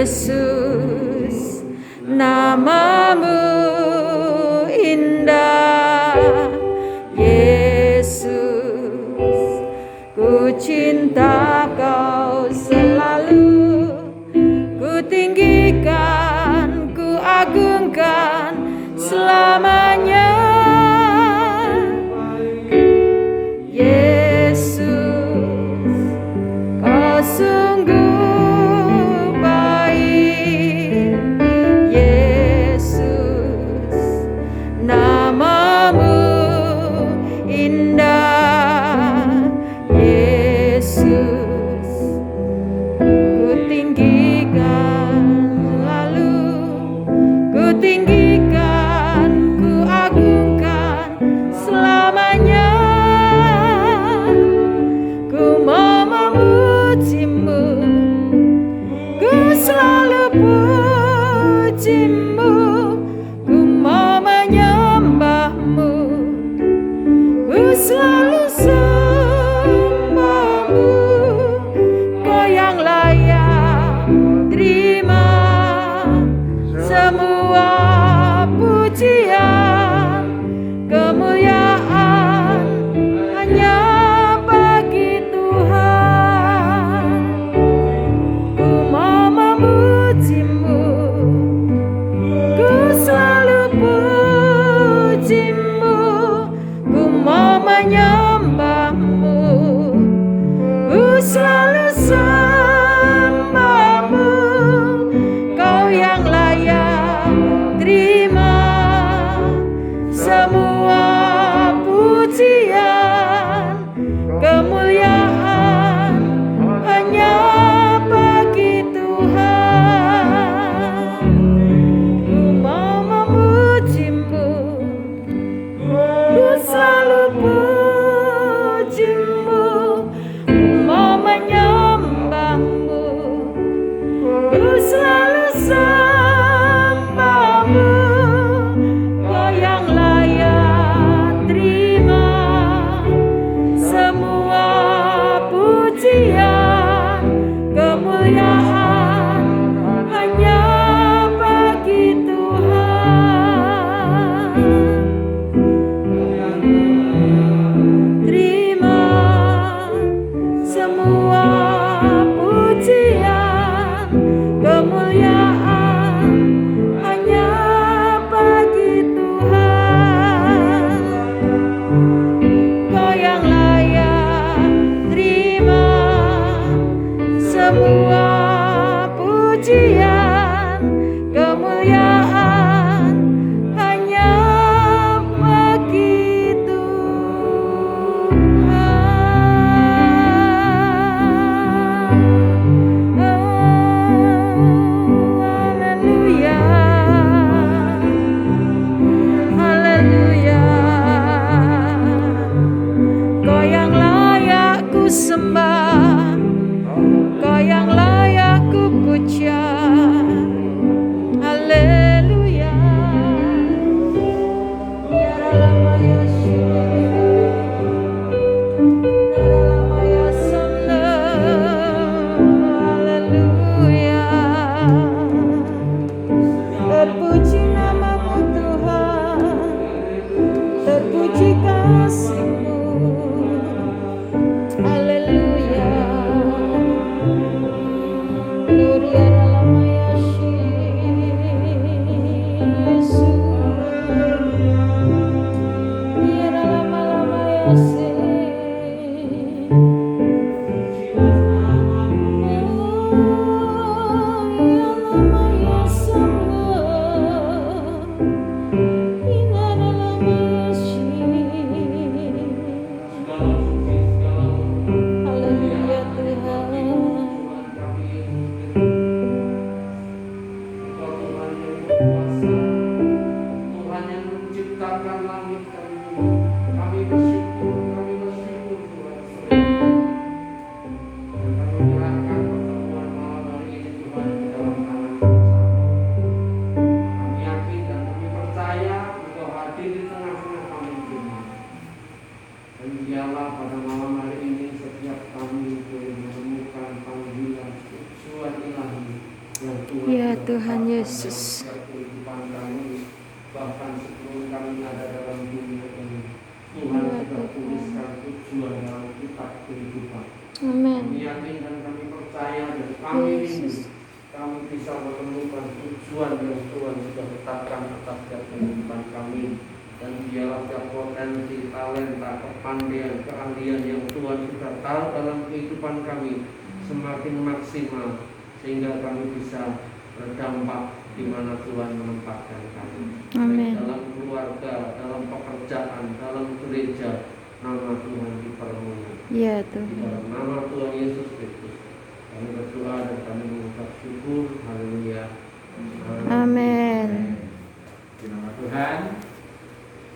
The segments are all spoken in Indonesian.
Yesus, namamu indah. Yesus, ku cinta kau selalu, ku tinggikan, ku agungkan selamanya. Sungguh baik, Yesus, namamu indah. Yesus, ku tinggikan selalu, ku tinggikan, ku yang Tuhan Ya sudah Tuhan tetapkan Yesus. dalam setiap kehidupan kami, bahkan sebelum kami ada dalam dunia ini. Tuhan Ya sudah Tuhan. tuliskan tujuan dalam kitab kehidupan. Amin. Kami yakin dan kami percaya dan kami rindu Yesus. kami bisa menemukan tujuan yang Tuhan sudah tetapkan atas setiap kehidupan kami. Dan biarlah setiap potensi, talenta, kepandaian, keahlian yang Tuhan sudah taruh dalam kehidupan kami semakin maksimal, sehingga kami bisa berdampak di mana Tuhan menempatkan kami. Amin. Baik dalam keluarga, dalam pekerjaan, dalam gereja, nama Tuhan dipermuliakan. Ya Di Tuhan. dalam nama Tuhan Yesus Kristus kami berdoa dan kami mengucap syukur. Haleluya. Amin. Di nama Tuhan.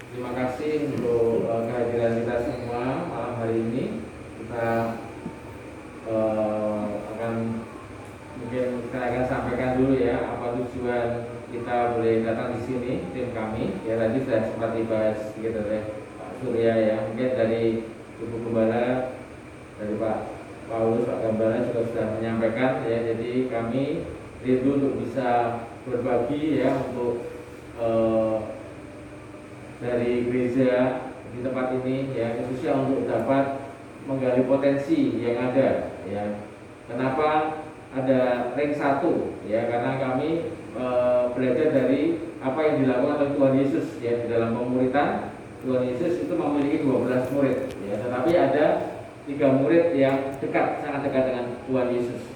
Terima kasih untuk kehadiran kita semua malam hari ini. Kita akan akan sampaikan dulu ya apa tujuan kita boleh datang di sini, tim kami. Ya tadi sudah sempat dibahas sedikit oleh Pak Surya ya. Mungkin dari Ibu Gembala, dari Pak Paulus, Pak Gembala juga sudah menyampaikan ya. Jadi kami rindu untuk bisa berbagi ya untuk dari gereja di tempat ini ya, khususnya untuk dapat menggali potensi yang ada ya. Kenapa ada ring 1 ya, karena kami belajar dari apa yang dilakukan oleh Tuhan Yesus ya di dalam pemuritan. Tuhan Yesus itu memiliki 12 murid ya, tetapi ada 3 murid yang dekat, sangat dekat dengan Tuhan Yesus.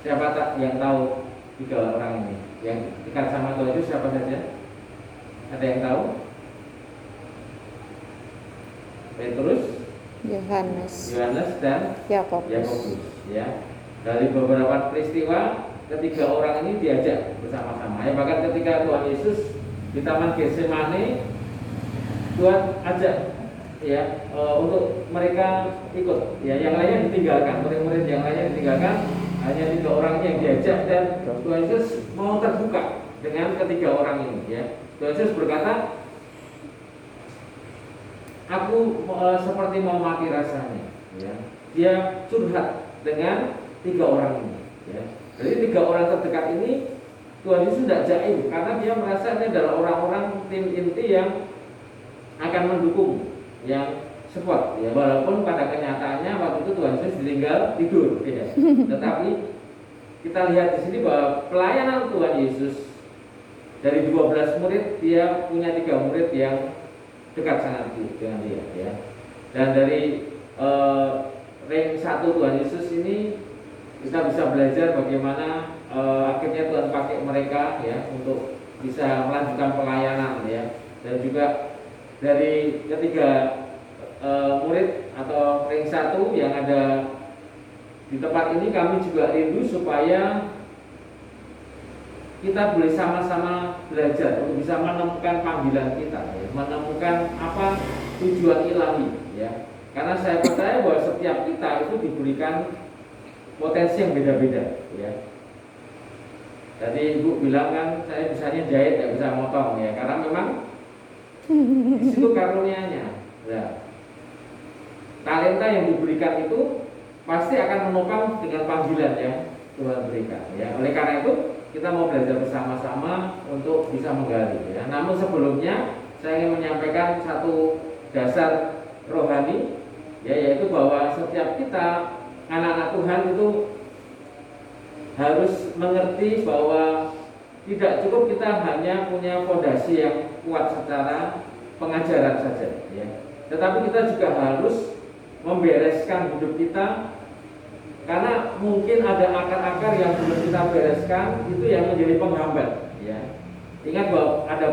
Siapa tak yang tahu 3 orang ini yang dekat sama Tuhan Yesus, siapa saja? Ada yang tahu? Petrus, Yohanes. dan Yakobus. Yakobus ya. Dari beberapa peristiwa, 3 orang ini diajak bersama-sama ya. Bahkan ketika Tuhan Yesus di Taman Getsemani, Tuhan ajak ya untuk mereka ikut ya. Yang lainnya ditinggalkan, murid-murid yang lainnya ditinggalkan, hanya 3 orang yang diajak, dan Tuhan Yesus mau terbuka dengan 3 orang ini ya. Tuhan Yesus berkata, aku seperti mau mati rasanya ya. Dia curhat dengan 3 orang ini ya. Jadi 3 orang terdekat ini Tuhan Yesus tidak jaim, karena dia merasa ini adalah orang-orang tim inti yang akan mendukung, yang support ya. Walaupun pada kenyataannya waktu itu Tuhan Yesus ditinggal tidur ya. Tetapi kita lihat di sini bahwa pelayanan Tuhan Yesus, dari 12 murid dia punya 3 murid yang dekat sangat dengan dia ya. Dan dari ring 1 Tuhan Yesus ini kita bisa belajar bagaimana akhirnya Tuhan pakai mereka ya untuk bisa melanjutkan pelayanan ya. Dan juga dari ketiga murid atau ring 1 yang ada di tempat ini, kami juga rindu supaya kita boleh sama-sama belajar untuk bisa menemukan panggilan kita ya, menemukan apa tujuan ilahi ya. Karena saya percaya bahwa setiap kita itu diberikan potensi yang beda-beda ya. Tadi Ibu bilang kan saya bisanya jahit, tidak bisa motong ya, karena memang di situ karunianya. Nah, talenta yang diberikan itu pasti akan menopang dengan panggilan yang Tuhan berikan ya. Oleh karena itu kita mau belajar bersama-sama untuk bisa menggali ya. Namun sebelumnya saya ingin menyampaikan satu dasar rohani ya, yaitu bahwa setiap kita anak-anak Tuhan itu harus mengerti bahwa tidak cukup kita hanya punya fondasi yang kuat secara pengajaran saja ya. Tetapi kita juga harus membereskan hidup kita, karena mungkin ada akar-akar yang belum kita bereskan, itu yang menjadi penghambat ya. Ingat bahwa ada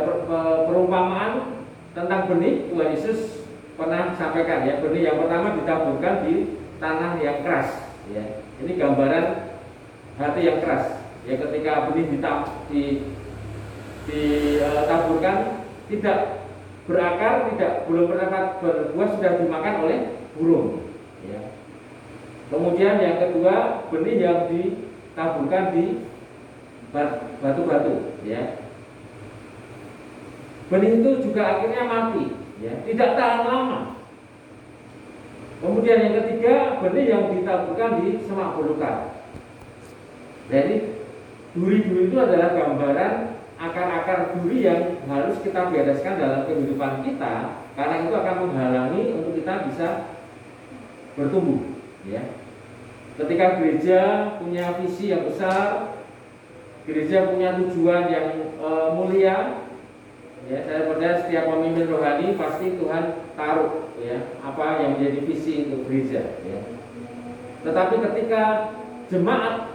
perumpamaan tentang benih. Tuhan Yesus pernah sampaikan ya, benih yang pertama ditaburkan di tanah yang keras ya. Ini gambaran hati yang keras ya. Ketika benih ditaburkan tidak berakar, belum pernah berbuah, sudah dimakan oleh burung ya. Kemudian yang kedua, benih yang ditaburkan di batu-batu ya. Benih itu juga akhirnya mati ya, tidak tahan lama. Kemudian yang ketiga, benih yang ditaburkan di semak belukar. Jadi duri-duri itu adalah gambaran akar-akar duri yang harus kita bereskan dalam kehidupan kita, karena itu akan menghalangi untuk kita bisa bertumbuh. Ya. Ketika gereja punya visi yang besar, gereja punya tujuan yang mulia, ya, saya percaya setiap pemimpin rohani pasti Tuhan taruh ya apa yang menjadi visi untuk gereja. Ya. Tetapi ketika jemaat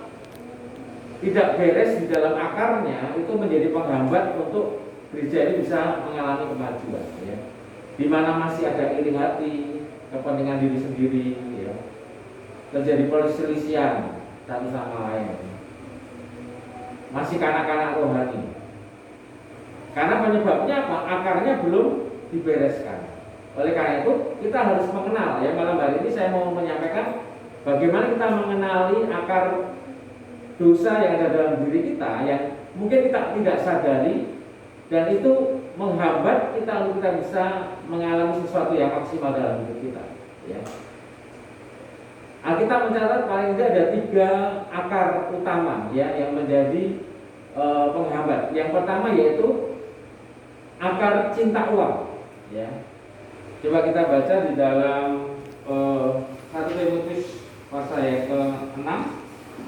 tidak beres di dalam akarnya, itu menjadi penghambat untuk gereja ini bisa mengalami kemajuan. Ya. Di mana masih ada iri hati, kepentingan diri sendiri, ya. Terjadi perselisihan satu sama lain, masih kanak-kanak rohani. Karena penyebabnya apa? Akarnya belum dibereskan. Oleh karena itu kita harus mengenal. Ya, malam hari ini saya mau menyampaikan bagaimana kita mengenali akar dosa yang ada dalam diri kita yang mungkin kita tidak sadari, dan itu menghambat kita untuk kita bisa mengalami sesuatu yang maksimal dalam hidup kita. Ya. Alkitab mencatat paling tidak ada 3 akar utama ya yang menjadi penghambat. Yang pertama yaitu akar cinta uang. Ya. Coba kita baca di dalam 1 Timotius pasal yang ke-6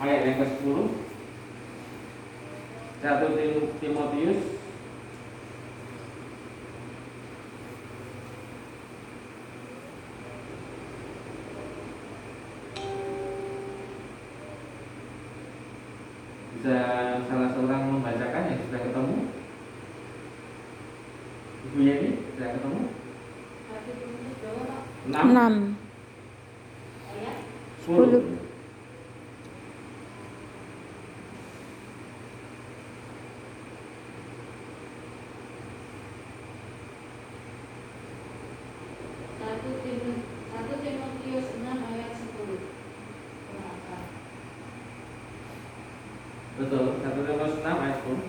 ayat yang ke-10. 1 Timotius bisa salah seorang membacakan yang sudah ketemu? Ibu Yeni sudah ketemu? 6. 10. Timotius 6 ayat 10. Betul, 1 Timotius 6 ayat 10.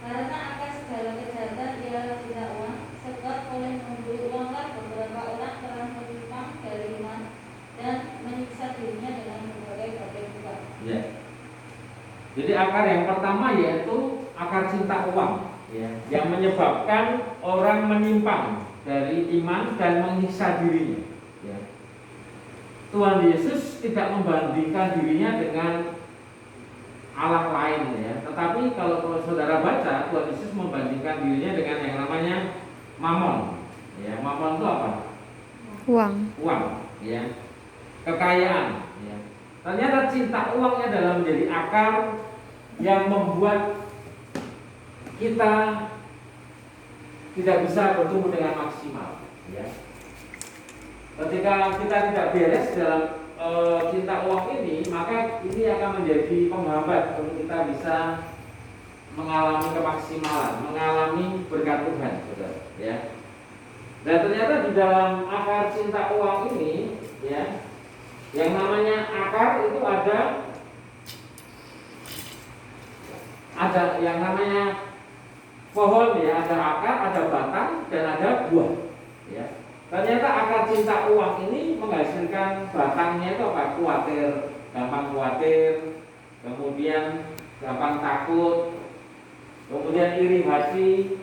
Karena akan segala kejahatan ialah cinta uang, sebab oleh membeli uanglah beberapa orang telah menyimpang dari iman dan menyiksa dirinya dengan berbagai bukan. Ya. Jadi akar yang pertama yaitu akar cinta uang, ya, yang menyebabkan orang menyimpang dari iman dan menyiksa dirinya. Ya. Tuhan Yesus tidak membandingkan dirinya dengan Allah lain, ya. Tetapi kalau saudara baca, Tuhan Yesus membandingkan dirinya dengan yang namanya mamon. Ya, mamon itu apa? Uang, ya. Kekayaan, ya. Ternyata cinta uangnya adalah menjadi akar yang membuat kita tidak bisa bertumbuh dengan maksimal, ya. Ketika kita tidak beres dalam cinta uang ini, maka ini akan menjadi penghambat untuk kita bisa mengalami kemaksimalan, mengalami berkat Tuhan, saudara. Ya. Dan ternyata di dalam akar cinta uang ini, ya, yang namanya akar itu ada yang namanya pohon, ya, ada akar, ada batang, dan ada buah. Ya. Ternyata akar cinta uang ini menghasilkan batangnya itu apa? Gampang khawatir, kemudian gampang takut, kemudian iri hati,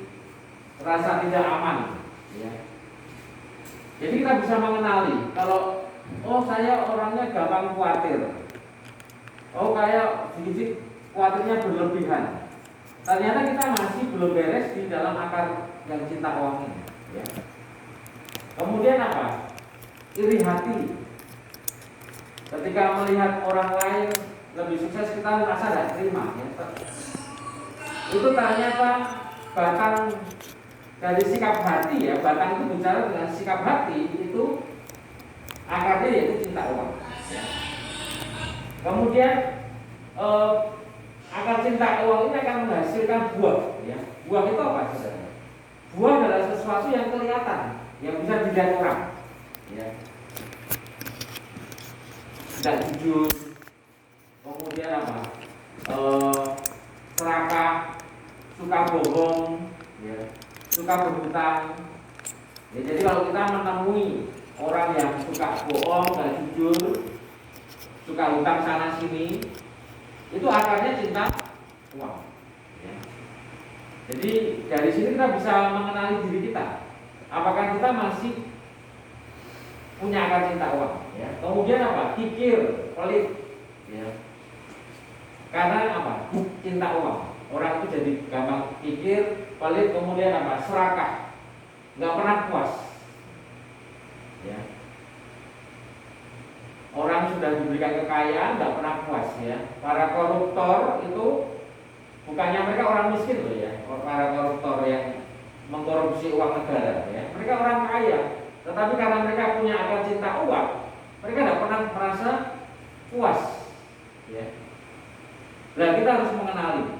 rasa tidak aman. Ya. Jadi kita bisa mengenali kalau saya orangnya gampang khawatir, kayak sedikit khawatirnya berlebihan. Ternyata kita masih belum beres di dalam akar yang cinta uang ini. Ya. Kemudian apa? Iri hati. Ketika melihat orang lain lebih sukses, kita merasa tidak terima. Ya. Itu ternyata batang dari sikap hati, ya. Batang itu bicara dengan sikap hati, itu akarnya yaitu cinta uang. Ya. Kemudian akar cinta uang ini akan menghasilkan buah. Ya. Buah itu apa saudara? Buah adalah sesuatu yang kelihatan, yang bisa dilihat orang, ya. Tidak jujur, kemudian apa? Serakah, suka bohong, ya. Suka berhutang. Ya, jadi kalau kita menemui orang yang suka bohong, tidak jujur, suka hutang sana sini, itu akarnya cinta uang. Ya. Jadi dari sini kita bisa mengenali diri kita. Apakah kita masih punya akar cinta uang? Ya. Kemudian apa? Kikir, pelit. Ya. Karena apa? Cinta uang. Orang itu jadi gampang kikir, pelit, kemudian apa? Serakah, nggak pernah puas. Ya. Orang sudah diberikan kekayaan nggak pernah puas ya. Para koruptor itu bukannya mereka orang miskin loh ya. Para koruptor yang mengkorupsi uang negara ya. Mereka orang kaya, tetapi karena mereka punya akar cinta uang, mereka nggak pernah merasa puas. Ya. Nah kita harus mengenali.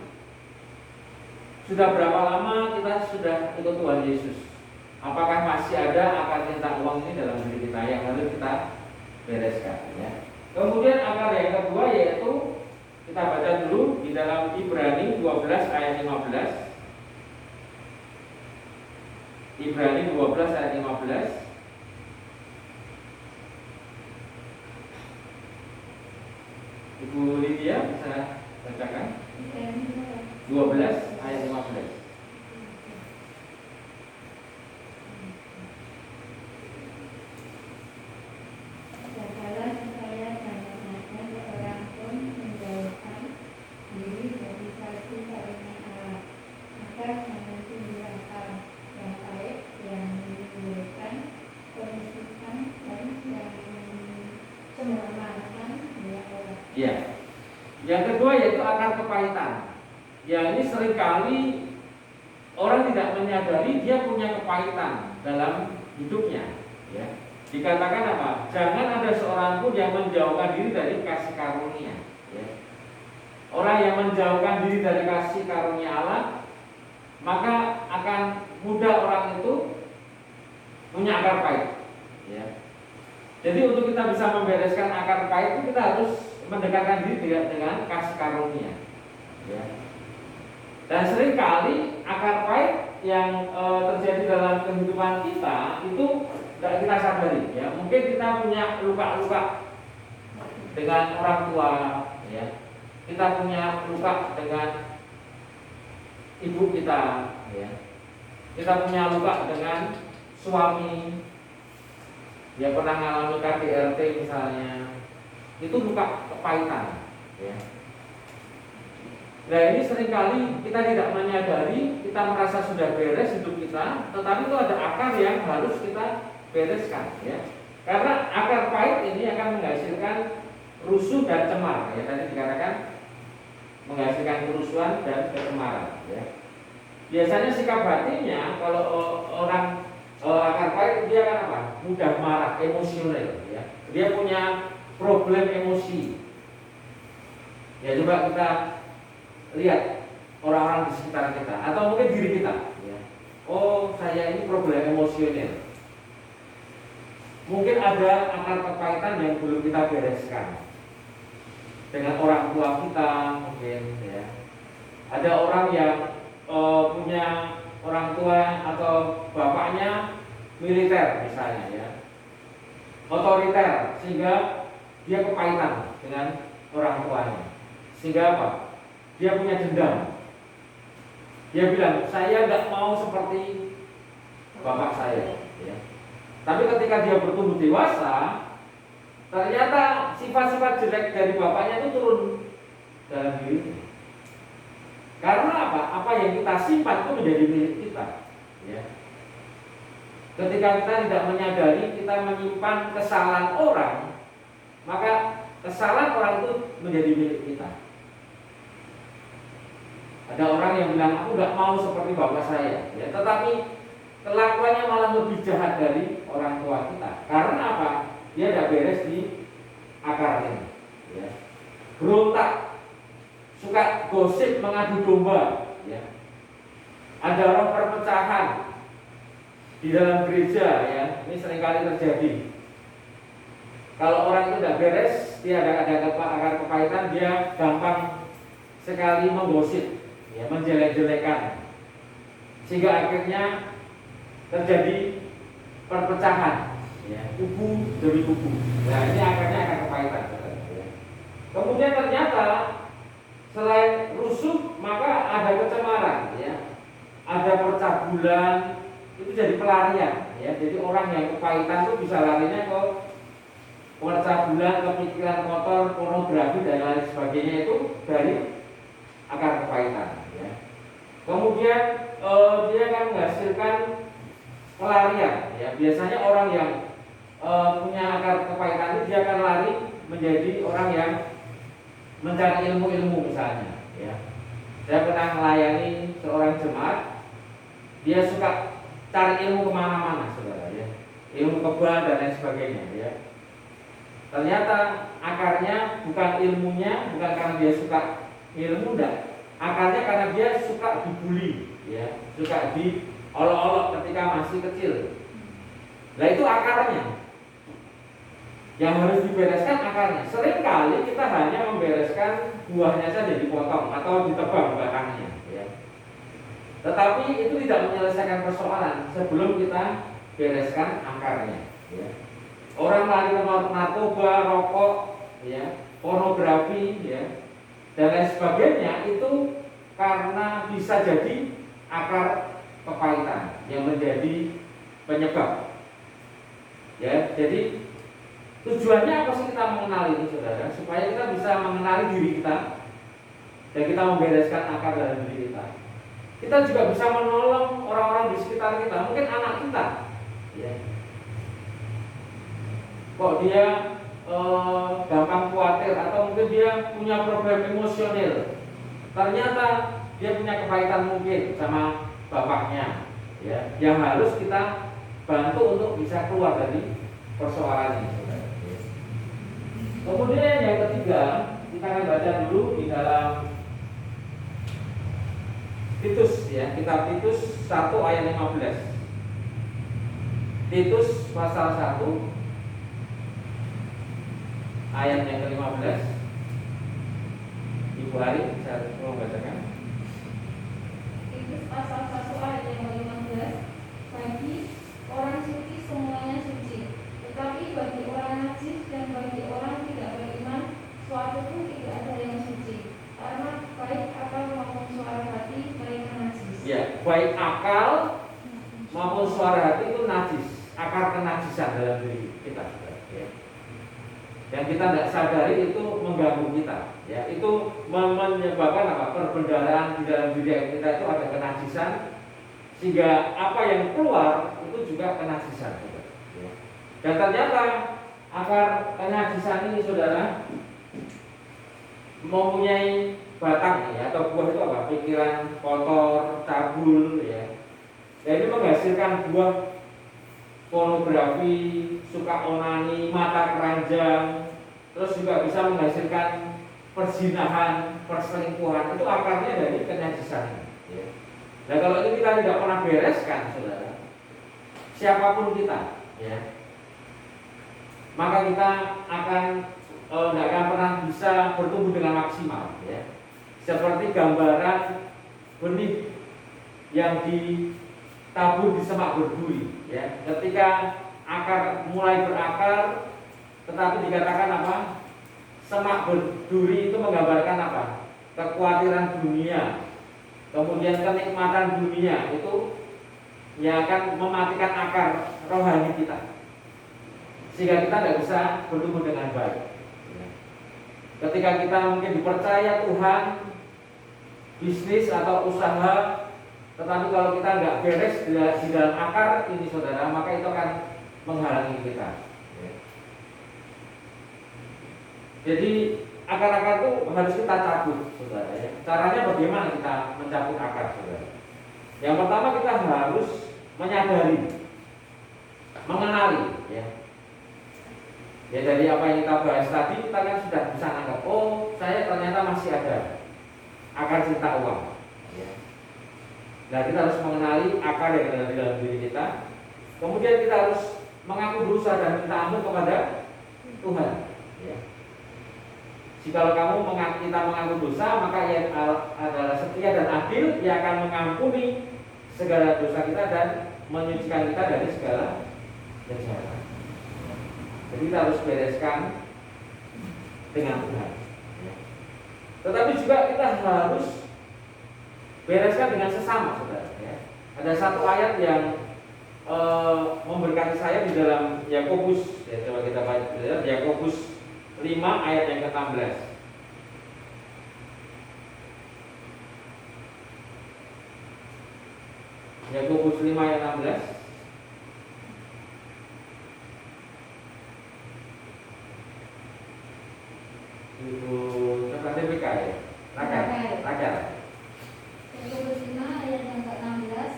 Sudah berapa lama kita sudah ikut Tuhan Yesus? Apakah masih ada akar cinta uang ini dalam diri kita yang harus kita bereskan? Ya. Kemudian akar yang kedua yaitu kita baca dulu di dalam Ibrani 12 ayat 15. Ibrani 12 ayat 15. Ibu Lydia bisa bacakan? 12 ayat 15. Jagalah supaya jangan seorang pun menjauhkan diri dari kasih karunia Allah, maka jangan tinggalkan yang baik, yang menunjukkan kemusyrikan dan yang mencemoohkan dia Allah. Ya. Yang kedua yaitu akar kepahitan. Ya ini seringkali orang tidak menyadari dia punya kepahitan dalam hidupnya. Ya. Dikatakan apa? Jangan ada seorang pun yang menjauhkan diri dari kasih karunia. Ya. Orang yang menjauhkan diri dari kasih karunia Allah, maka akan mudah orang itu punya akar pahit. Ya. Jadi untuk kita bisa membereskan akar pahit itu kita harus mendekatkan diri dengan kasih karunia. Ya. Dan seringkali akar pahit yang terjadi dalam kehidupan kita itu tidak kita sadari. Ya. Mungkin kita punya luka-luka dengan orang tua, ya. Kita punya luka dengan ibu kita, ya. Kita punya luka dengan suami, ya pernah mengalami KDRT misalnya, itu luka kepahitan. Ya. Nah ini seringkali kita tidak menyadari, kita merasa sudah beres hidup kita, tetapi itu ada akar yang harus kita bereskan. Ya. Karena akar pahit ini akan menghasilkan rusuh dan cemar. Ya, tadi dikatakan menghasilkan kerusuhan dan kecemaran. Ya. Biasanya sikap batinnya kalau orang akar pahit dia kan apa? Mudah marah, emosional. Ya. Dia punya problem emosi. Ya coba kita lihat orang-orang di sekitar kita atau mungkin diri kita. Ya. Oh saya ini problem emosional. Mungkin ada akar kepahitan yang belum kita bereskan dengan orang tua kita mungkin. Ya. Ada orang yang punya orang tua atau bapaknya militer misalnya, ya, otoriter, sehingga dia kepahitan dengan orang tuanya, sehingga apa? Dia punya dendam. Dia bilang saya nggak mau seperti bapak saya. Ya. Tapi ketika dia bertumbuh dewasa, ternyata sifat-sifat jelek dari bapaknya itu turun dalam dirinya. Karena apa? Apa yang kita simpan itu menjadi milik kita. Ya. Ketika kita tidak menyadari kita menyimpan kesalahan orang, maka kesalahan orang itu menjadi milik kita. Ada orang yang bilang aku nggak mau seperti bapak saya, ya, tetapi kelakuannya malah lebih jahat dari orang tua kita. Karena apa? Dia tidak beres di akarnya. Ya. Berontak, suka gosip, mengadu domba. Ya. Ada orang perpecahan di dalam gereja, ya, ini seringkali terjadi. Kalau orang itu tidak beres, dia ada akar kepahitan, dia gampang sekali menggosip, ya, menjelek-jelekan, sehingga akhirnya terjadi perpecahan, ya, kubu demi kubu. Nah ini akarnya akar kepahitan. Ya. Kemudian ternyata selain rusuh maka ada kecemaran, ya, ada percabulan, itu jadi pelarian, ya. Jadi orang yang kepahitan itu bisa larinya ke percabulan, ke pikiran kotor, pornografi dan lain sebagainya, itu dari akar kepahitan, ya. Kemudian dia akan menghasilkan pelarian, ya. Biasanya orang yang punya akar kepahitan itu dia akan lari menjadi orang yang mencari ilmu-ilmu misalnya, ya. Saya pernah melayani seorang jemaat, dia suka cari ilmu kemana-mana, saudara, ya. Ilmu kebal dan lain sebagainya, ya. Ternyata akarnya bukan ilmunya, bukan karena dia suka ilmu, enggak. Akarnya karena dia suka dibully, ya, suka diolok-olok ketika masih kecil. Nah, itu akarnya. Yang harus dibereskan akarnya. Seringkali kita hanya membereskan buahnya saja, dipotong atau ditebang batangnya, ya. Tetapi itu tidak menyelesaikan persoalan sebelum kita bereskan akarnya, ya. Orang lari ke narkoba, rokok, ya, pornografi, ya, dan lain sebagainya, itu karena bisa jadi akar kepahitan yang menjadi penyebab, ya. Jadi tujuannya apa sih kita mengenal ini, saudara? Supaya kita bisa mengenali diri kita dan kita membereskan akar dalam diri kita. Kita juga bisa menolong orang-orang di sekitar kita, mungkin anak kita, ya. Kok dia gampang khawatir atau mungkin dia punya problem emosional. Ternyata dia punya kepahitan mungkin sama bapaknya, ya. Yang harus kita bantu untuk bisa keluar dari persoalan ini, saudara. Kemudian yang ketiga, kita akan baca dulu di dalam Titus, ya, kitab Titus 1 ayat 15. Titus pasal 1 ayat yang ke-15. Ibu Ari bisa membacakan. Titus pasal 1 ayat yang ke-15. Bagi orang suci semuanya suci, tetapi bagi orang najis dan bagi orang tidak beriman, suatu pun tidak ada yang suci. Karena baik akal maupun suara hati mereka najis. Ya, baik akal maupun suara hati itu najis, akar kenajisan dalam diri kita, ya. Yang kita tidak sadari itu mengganggu kita, ya. Itu menyebabkan apa? Perbendaharaan di dalam diri kita itu ada kenajisan, sehingga apa yang keluar itu juga kenajisan, ya. Dan ternyata akar kenajisan ini, saudara, mempunyai batang, ya, atau buah itu apa? Pikiran kotor, cabul, ya. Dan ini menghasilkan buah pornografi, suka onani, mata keranjang, terus juga bisa menghasilkan perzinahan, perselingkuhan. Itu akarnya dari kenajisan, ya. Nah, kalau ini kita tidak pernah bereskan, saudara, siapapun kita, ya, maka kita akan tidak akan pernah bisa bertumbuh dengan maksimal, ya. Seperti gambaran benih yang ditabur di semak berduri, ya. Ketika akar mulai berakar, tetapi dikatakan apa? Semak berduri itu menggambarkan apa? Kekhawatiran dunia, kemudian kenikmatan dunia, itu yang akan mematikan akar rohani kita, sehingga kita tidak bisa bertumbuh dengan baik. Ketika kita mungkin dipercaya Tuhan bisnis atau usaha, tetapi kalau kita nggak beres di dalam akar ini, saudara, maka itu akan menghalangi kita. Jadi akar-akar itu harus kita cabut, saudara, ya. Caranya bagaimana kita mencabut akar, saudara? Yang pertama kita harus menyadari, mengenali, ya. Ya, dari apa yang kita bahas tadi, kita kan sudah bisa anggap, oh, saya ternyata masih ada akar cinta uang, ya. Nah, kita harus mengenali akar yang ada di dalam diri kita. Kemudian kita harus mengaku dosa dan minta ampun kepada Tuhan, ya. Jika kamu kita mengaku dosa, maka Ia adalah setia dan adil, Ia akan mengampuni segala dosa kita dan menyucikan kita dari segala kejahatan. Jadi kita harus bereskan dengan Tuhan. Ya. Tetapi juga kita harus bereskan dengan sesama, saudara. Ya. Ada satu ayat yang memberkati saya di dalam Yakobus. Ya, coba kita baca Yakobus 5 ayat yang ke-16. Yakobus 5 ayat 16. Ibu Coba DPK ya. Rakyat. Yakobus 5 ayat yang ke-16.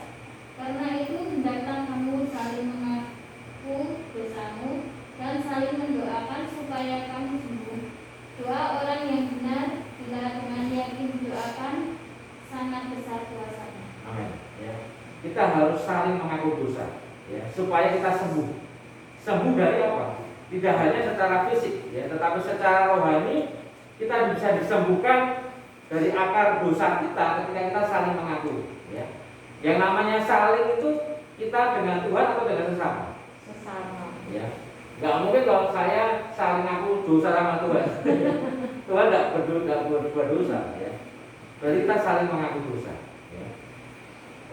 Karena itu hendaklah kamu saling mengaku dosamu dan saling mendoakan supaya kamu sembuh. Doa orang yang benar bila dengan yakin didoakan sangat besar kuasanya. Amin. Ya. Kita harus saling mengaku dosa, ya, supaya kita sembuh. Sembuh dari apa? Tidak hanya secara fisik, ya, tetapi secara rohani kita bisa disembuhkan dari akar dosa kita ketika kita saling mengaku. Ya. Yang namanya saling itu kita dengan Tuhan atau dengan sesama. Sesama. Ya. Nggak mungkin kalau saya saling ngaku dosa sama Tuhan. Tuhan nggak berdosa. Ya. Berarti kita saling mengaku dosa. Ya.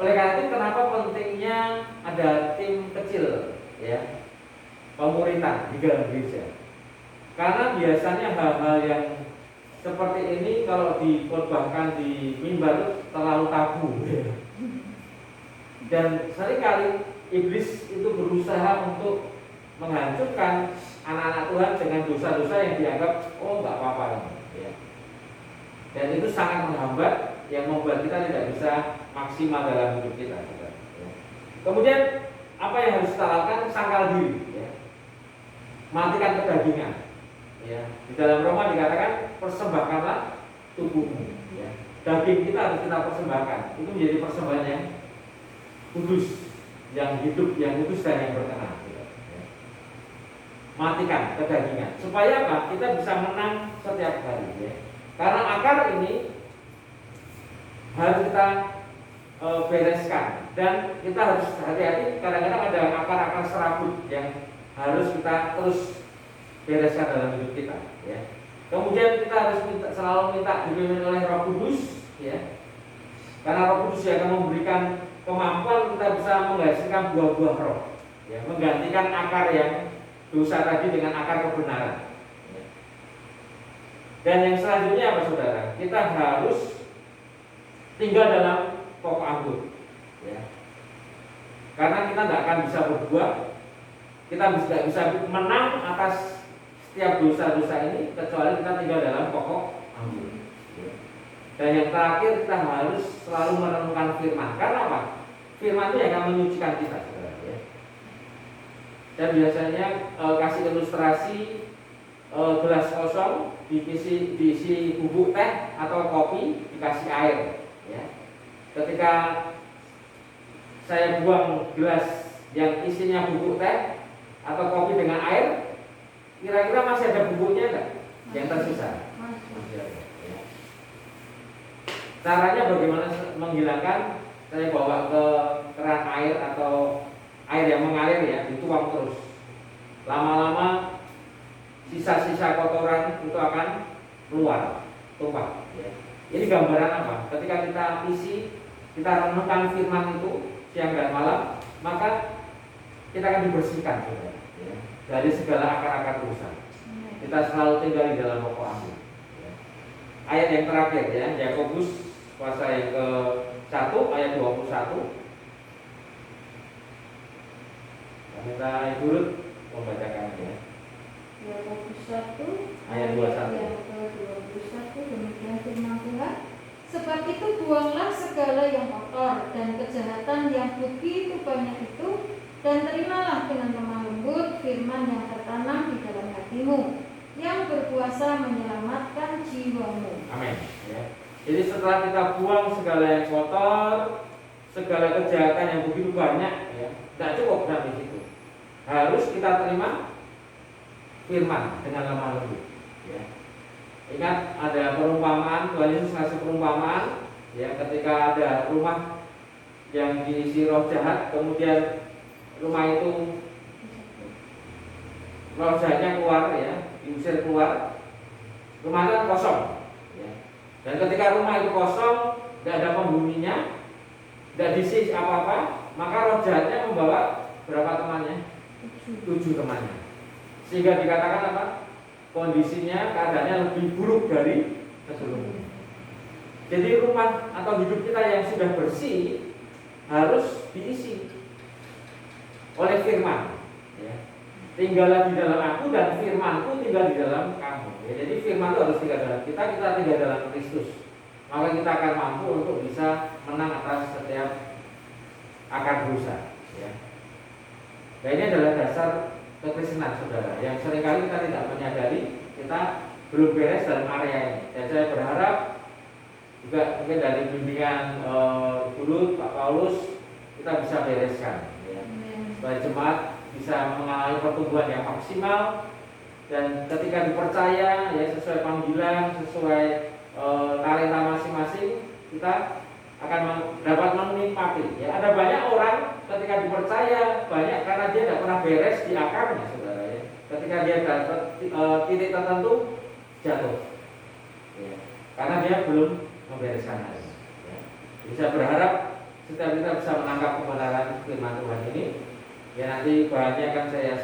Oleh karena itu kenapa pentingnya ada tim kecil, ya, pemuritan di dalam gereja. Karena biasanya hal-hal yang seperti ini kalau dikhotbahkan di mimbar terlalu tabu, ya. Dan seringkali iblis itu berusaha untuk menghancurkan anak-anak Tuhan dengan dosa-dosa yang dianggap nggak apa-apa, ya. Dan itu sangat menghambat, yang membuat kita tidak bisa maksimal dalam hidup kita. Ya. Kemudian apa yang harus kita lakukan? Sangkal diri, ya. Matikan kedagingan. Ya. Di dalam Roma dikatakan persembahkanlah tubuhmu. Ya. Daging kita harus kita persembahkan. Itu menjadi persembahan yang kudus, yang hidup, yang kudus dan yang berkenan. Ya. Matikan kedagingan. Supaya apa? Kita bisa menang setiap hari. Ya. Karena akar ini harus kita bereskan, dan kita harus hati-hati. Kadang-kadang ada akar-akar serabut yang harus kita terus bereskan dalam hidup kita, ya. Kemudian kita harus selalu minta dipimpin oleh Roh Kudus, ya. Karena Roh Kudus yang akan memberikan kemampuan kita bisa menghasilkan buah-buah roh, ya, menggantikan akar yang dosa tadi dengan akar kebenaran. Ya. Dan yang selanjutnya apa, saudara? Kita harus tinggal dalam pokok anggur, ya. Karena kita tidak akan bisa berbuat, kita tidak bisa menang atas setiap dosa-dosa ini kecuali kita tinggal dalam pokok anggur, ya. Dan yang terakhir, kita harus selalu merenungkan firman. Karena apa? Firman itu yang akan menyucikan kita, saudara, ya. Saya biasanya kasih ilustrasi gelas kosong diisi bubuk teh atau kopi, dikasih air. Ya. Ketika saya buang gelas yang isinya bubuk teh atau kopi dengan air, kira-kira masih ada bubuknya enggak yang tersisa? Masih ada. Ya. Caranya bagaimana menghilangkan? Saya bawa ke keran air atau air yang mengalir, ya, dituang terus. Lama-lama sisa-sisa kotoran itu akan keluar, tumpah. Ya. Ini gambaran apa? Ketika kita isi, kita renungkan firman itu siang dan malam, maka kita akan dibersihkan, saudara, ya, dari segala akar-akar dosa. Kita selalu tinggal di dalam pokok anggur. Ya. Ayat yang terakhir, ya, Yakobus pasal yang ke-1 ayat 21. Kita turut membacakan, ya. Yakobus 1 ayat 21. yang ke-21, demikian firman Tuhan. Sebab itu buanglah segala yang kotor dan kejahatan yang begitu banyak itu, dan terimalah dengan lemah lembut firman yang tertanam di dalam hatimu, yang berkuasa menyelamatkan jiwamu. Amin. Ya. Jadi setelah kita buang segala yang kotor, segala kejahatan yang begitu banyak, ya, tidak cukup sampai situ. Harus kita terima firman dengan lemah lembut. Ya. Ingat ada perumpamaan, Tuhan Yesus ngasih perumpamaan, ya, ketika ada rumah yang diisi roh jahat, kemudian rumah itu roh jahatnya keluar, ya, diusir keluar. Rumah itu kan kosong. Ya. Dan ketika rumah itu kosong, tidak ada penghuninya, tidak diisi apa-apa, maka roh jahatnya membawa berapa temannya? 7 temannya. Sehingga dikatakan apa? Kondisinya, keadaannya lebih buruk dari sebelumnya. Jadi rumah atau hidup kita yang sudah bersih harus diisi oleh firman. Ya. Tinggallah di dalam aku dan firmanku tinggal di dalam kamu. Ya, jadi firman itu harus tinggal dalam kita, kita tinggal dalam Kristus. Maka kita akan mampu untuk bisa menang atas setiap akar dosa. Ya. Nah, ini adalah dasar kekristenan, saudara, yang seringkali kita tidak menyadari kita belum beres dalam area ini. Dan saya berharap juga mungkin dari bimbingan dulu Pak Paulus kita bisa bereskan, ya. Supaya jemaat bisa mengalami pertumbuhan yang maksimal, dan ketika dipercaya ya sesuai panggilan, sesuai talenta masing-masing, kita akan dapat menikmati. Ya, ada banyak orang ketika dipercaya banyak karena dia tidak pernah beres di akarnya, saudara. Ya. Ketika dia dapat titik tertentu jatuh, ya. Karena dia belum membereskan hal ini. Ya. Bisa berharap setiap kita bisa menangkap kebenaran firman Tuhan ini. Ya, nanti bahannya akan saya